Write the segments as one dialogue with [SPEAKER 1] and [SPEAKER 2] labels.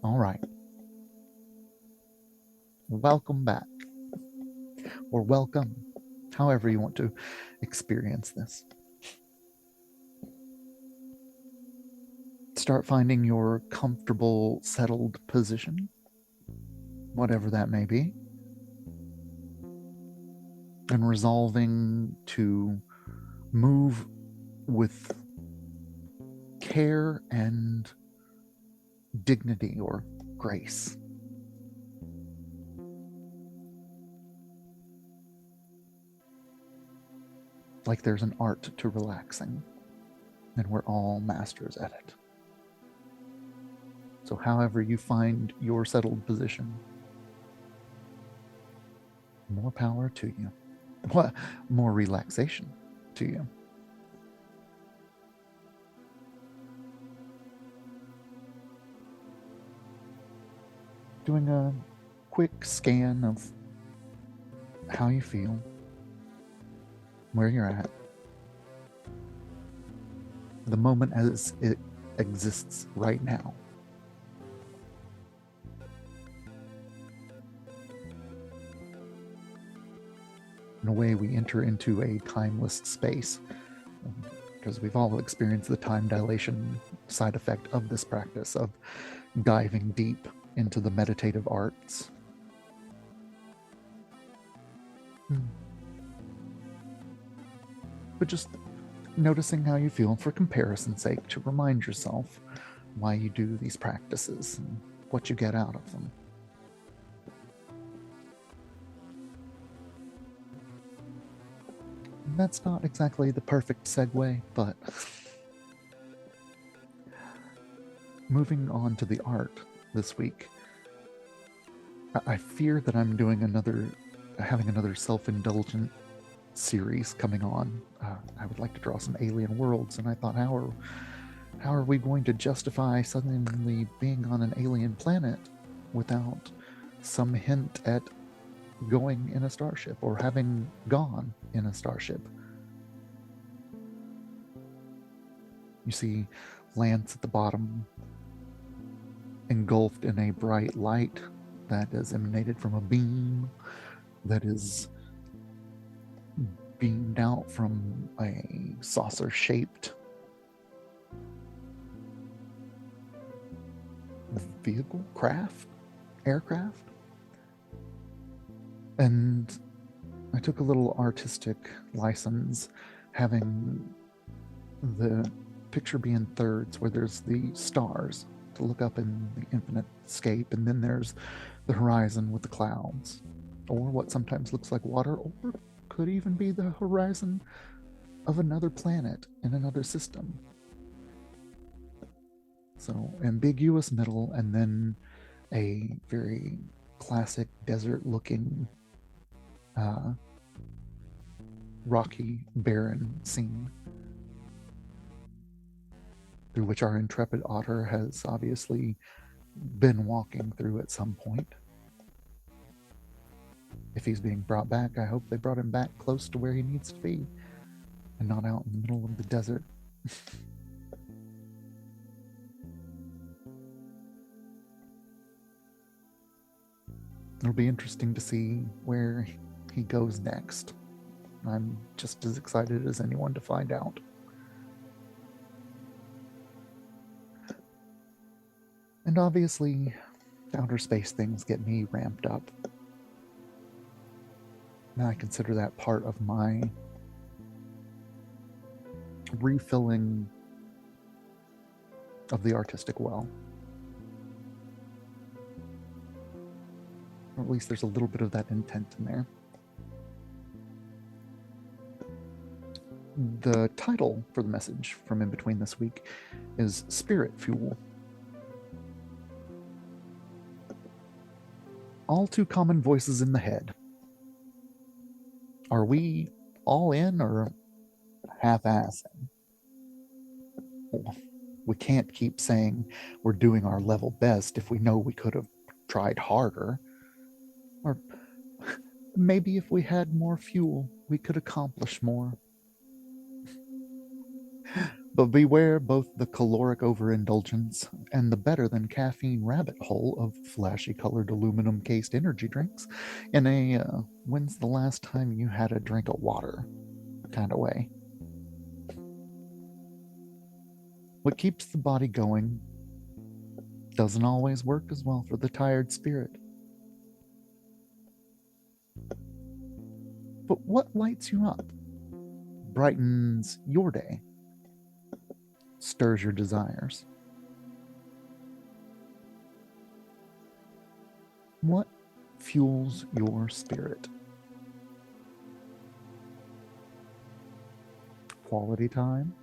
[SPEAKER 1] All right. Welcome back, or welcome, however you want to experience this. Start finding your comfortable, settled position, whatever that may be, and resolving to move with care and dignity or grace. Like there's an art to relaxing, and we're all masters at it. So, however you find your settled position, more power to you. What? More relaxation to you. Doing a quick scan of how you feel, where you're at, the moment as it exists right now. In a way, we enter into a timeless space, because we've all experienced the time dilation side effect of this practice of diving deep into the meditative arts. But just noticing how you feel for comparison's sake, to remind yourself why you do these practices and what you get out of them. And that's not exactly the perfect segue, but moving on to the art this week, I fear that I'm doing having another self-indulgent series coming on. I would like to draw some alien worlds, and I thought, how are we going to justify suddenly being on an alien planet without some hint at going in a starship or having gone in a starship? You see Lance at the bottom, engulfed in a bright light that is emanated from a beam that is beamed out from a saucer-shaped vehicle, aircraft. And I took a little artistic license, having the picture be in thirds, where there's the stars to look up in the infinite scape, and then there's the horizon with the clouds, or what sometimes looks like water, or could even be the horizon of another planet in another system. So ambiguous middle, and then a very classic desert-looking, rocky, barren scene, through which our intrepid otter has obviously been walking through at some point. If he's being brought back, I hope they brought him back close to where he needs to be, and not out in the middle of the desert. It'll be interesting to see where he goes next. I'm just as excited as anyone to find out. And obviously, outer space things get me ramped up. Now I consider that part of my refilling of the artistic well. Or at least there's a little bit of that intent in there. The title for the message from in between this week is Spirit Fuel. All too common voices in the head. Are we all in or half-assing? We can't keep saying we're doing our level best if we know we could have tried harder. Or maybe if we had more fuel, we could accomplish more. But beware both the caloric overindulgence and the better than caffeine rabbit hole of flashy colored aluminum cased energy drinks in a when's the last time you had a drink of water kind of way. What keeps the body going doesn't always work as well for the tired spirit. But what lights you up, brightens your day, stirs your desires? What fuels your spirit? Quality time,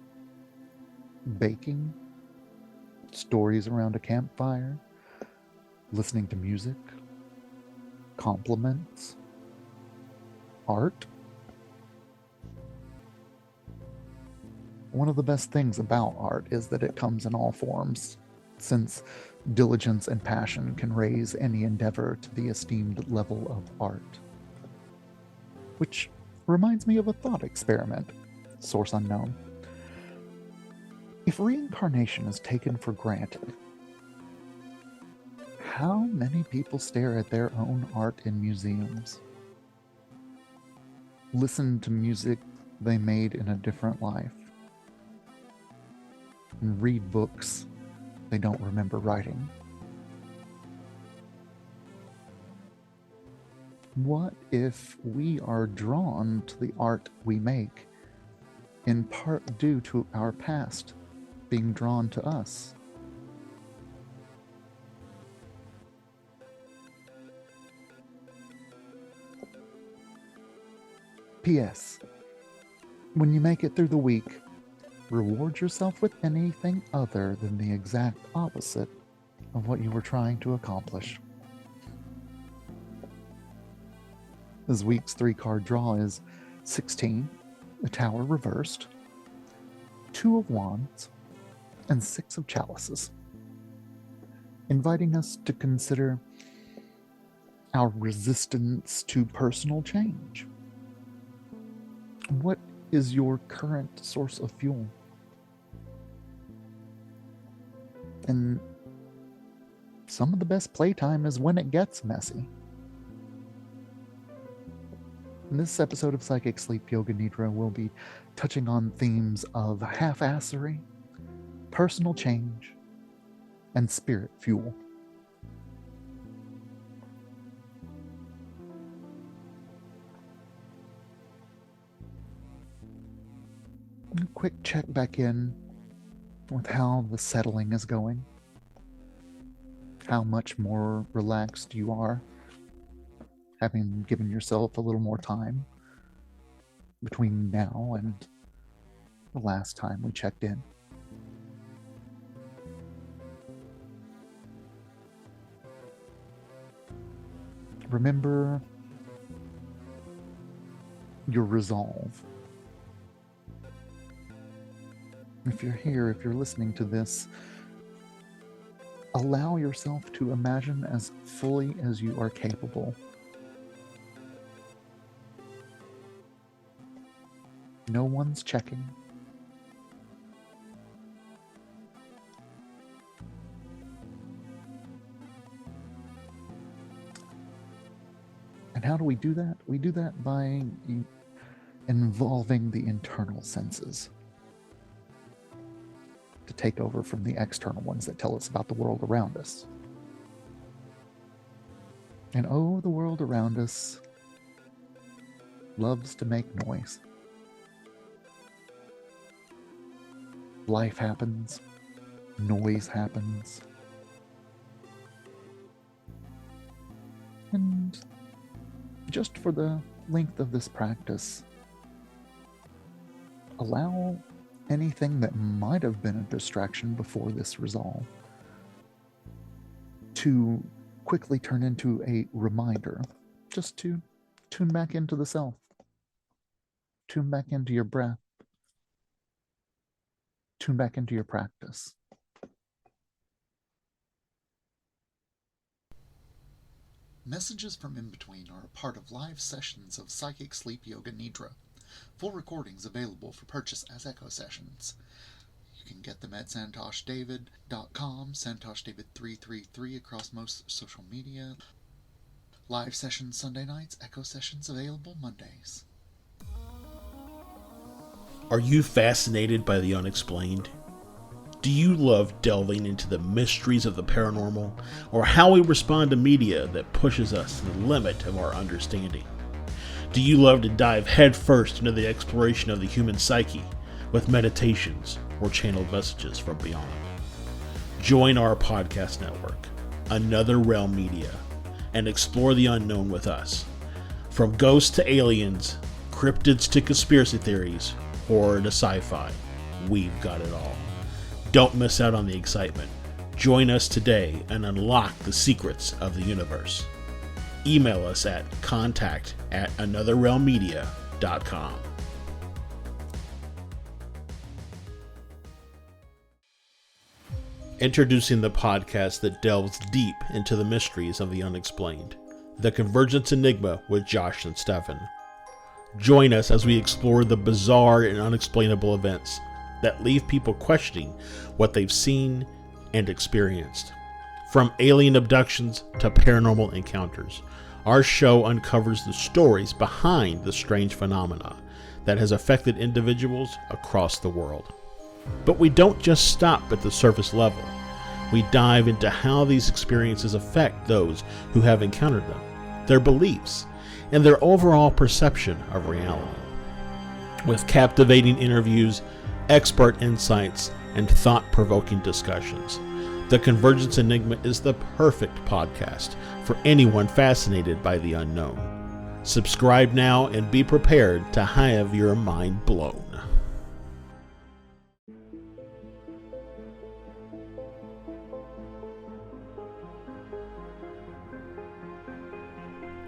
[SPEAKER 1] baking, stories around a campfire, listening to music, compliments, art. One of the best things about art is that it comes in all forms, since diligence and passion can raise any endeavor to the esteemed level of art. Which reminds me of a thought experiment, source unknown. If reincarnation is taken for granted, how many people stare at their own art in museums? Listen to music they made in a different life? And read books they don't remember writing? What if we are drawn to the art we make in part due to our past being drawn to us? P.S. When you make it through the week, reward yourself with anything other than the exact opposite of what you were trying to accomplish. This week's 3-card draw is 16, the Tower reversed, 2 of Wands, and 6 of Chalices, inviting us to consider our resistance to personal change. What is your current source of fuel? And some of the best playtime is when it gets messy. In this episode of Psychic Sleep Yoga Nidra, we'll be touching on themes of half-assery, personal change, and spirit fuel. A quick check back in with how the settling is going, how much more relaxed you are, having given yourself a little more time between now and the last time we checked in. Remember your resolve. If you're here, if you're listening to this, allow yourself to imagine as fully as you are capable. No one's checking. And how do we do that? We do that by involving the internal senses to take over from the external ones that tell us about the world around us. And oh, the world around us loves to make noise. Life happens, noise happens, and just for the length of this practice, allow anything that might have been a distraction before this resolve to quickly turn into a reminder, just to tune back into the self, tune back into your breath, tune back into your practice. Messages from in between are a part of live sessions of Psychic Sleep Yoga Nidra. Full recordings available for purchase as echo sessions. You can get them at santosdavid.com, santosdavid333 across most social media. Live sessions Sunday nights, echo sessions available Mondays.
[SPEAKER 2] Are you fascinated by the unexplained? Do you love delving into the mysteries of the paranormal, or how we respond to media that pushes us to the limit of our understanding? Do you love to dive headfirst into the exploration of the human psyche with meditations or channeled messages from beyond? Join our podcast network, Another Realm Media, and explore the unknown with us. From ghosts to aliens, cryptids to conspiracy theories, horror to sci-fi, we've got it all. Don't miss out on the excitement. Join us today and unlock the secrets of the universe. Email us at contact@anotherrealmmedia.com. Introducing the podcast that delves deep into the mysteries of the unexplained, The Convergence Enigma with Josh and Stefan. Join us as we explore the bizarre and unexplainable events that leave people questioning what they've seen and experienced. From alien abductions to paranormal encounters, our show uncovers the stories behind the strange phenomena that has affected individuals across the world. But we don't just stop at the surface level. We dive into how these experiences affect those who have encountered them, their beliefs, and their overall perception of reality. With captivating interviews, expert insights, and thought-provoking discussions, The Convergence Enigma is the perfect podcast for anyone fascinated by the unknown. Subscribe now and be prepared to have your mind blown.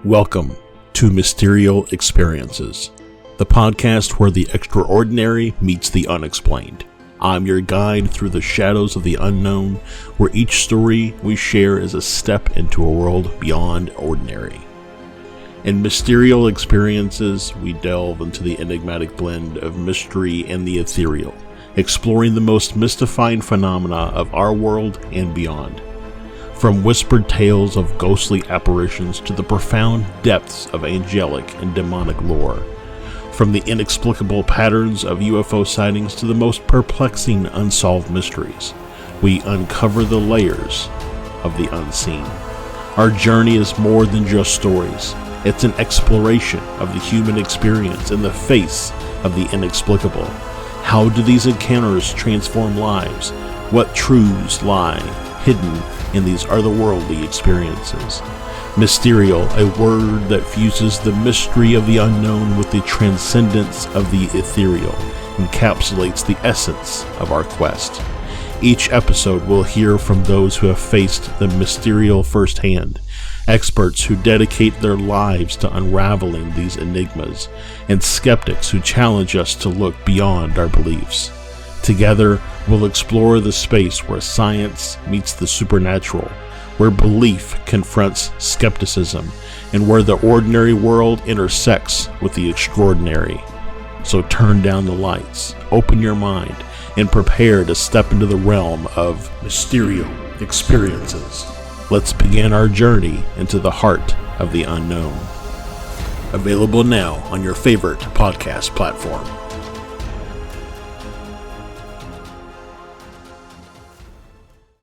[SPEAKER 2] Welcome to Mysterial Experiences, the podcast where the extraordinary meets the unexplained. I'm your guide through the shadows of the unknown, where each story we share is a step into a world beyond ordinary. In Mysterial Experiences, we delve into the enigmatic blend of mystery and the ethereal, exploring the most mystifying phenomena of our world and beyond. From whispered tales of ghostly apparitions to the profound depths of angelic and demonic lore. From the inexplicable patterns of UFO sightings to the most perplexing unsolved mysteries, we uncover the layers of the unseen. Our journey is more than just stories. It's an exploration of the human experience in the face of the inexplicable. How do these encounters transform lives? What truths lie hidden in these otherworldly experiences? Mysterial, a word that fuses the mystery of the unknown with the transcendence of the ethereal, encapsulates the essence of our quest. Each episode will hear from those who have faced the mysterial firsthand, experts who dedicate their lives to unraveling these enigmas, and skeptics who challenge us to look beyond our beliefs. Together, we'll explore the space where science meets the supernatural, where belief confronts skepticism, and where the ordinary world intersects with the extraordinary. So turn down the lights, open your mind, and prepare to step into the realm of Mysterial Experiences. Let's begin our journey into the heart of the unknown. Available now on your favorite podcast platform.